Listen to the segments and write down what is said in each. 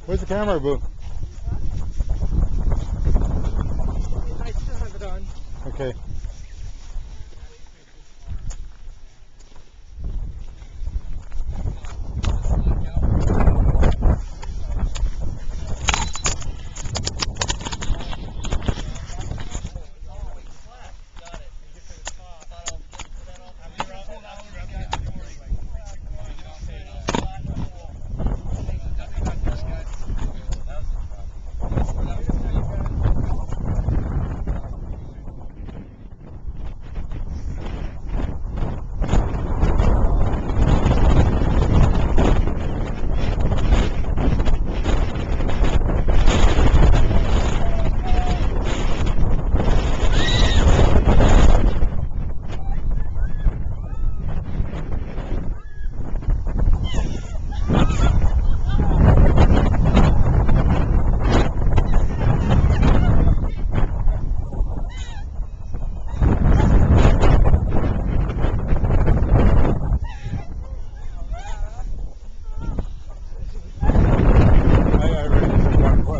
Where's the camera, boo? I still have it on. Okay.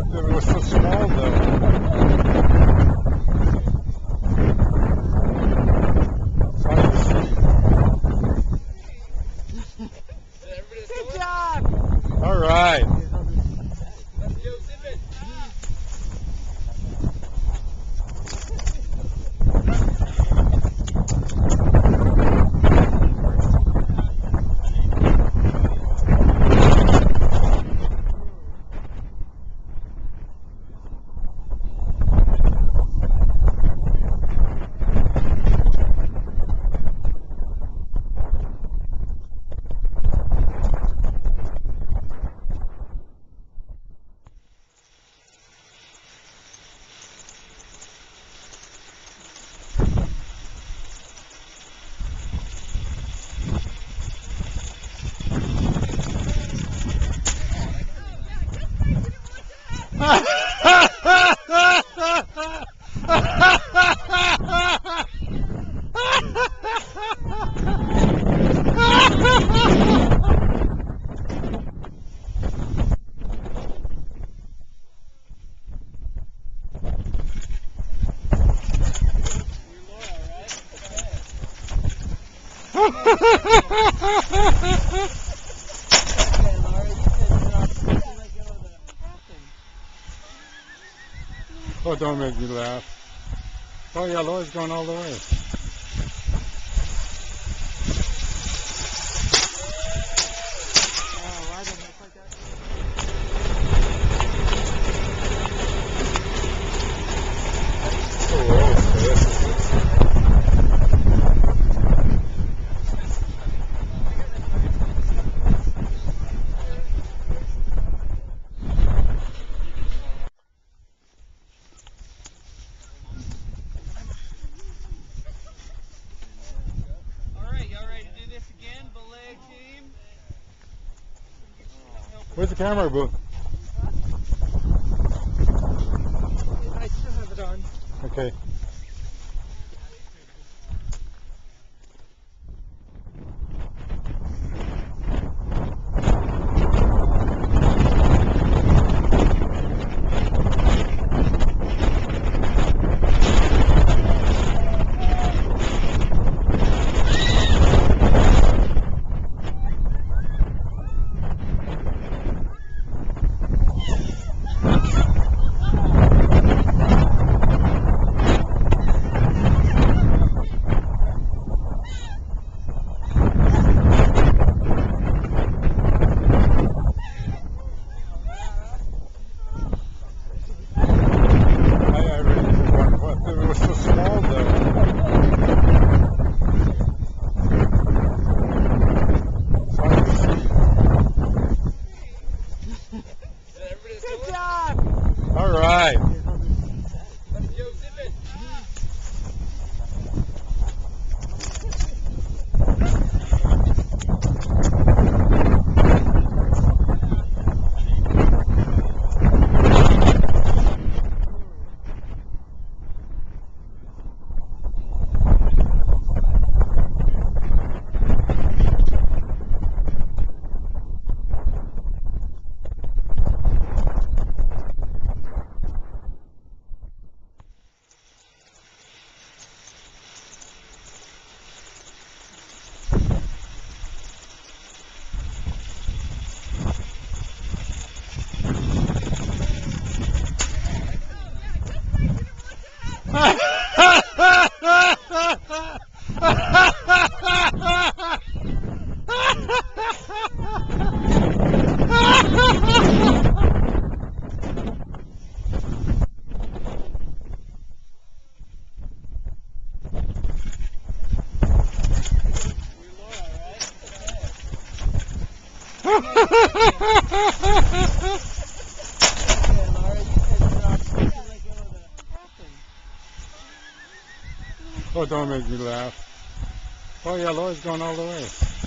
It was so small, though. Good job! All right. Oh, don't make me laugh. Oh yeah, Laura's going all the way. Where's the camera, boo? I still have it on. Okay. It was so small, though. It's hard to see. Good job! All right. Oh, don't make me laugh. Oh yeah, Laura's going all the way.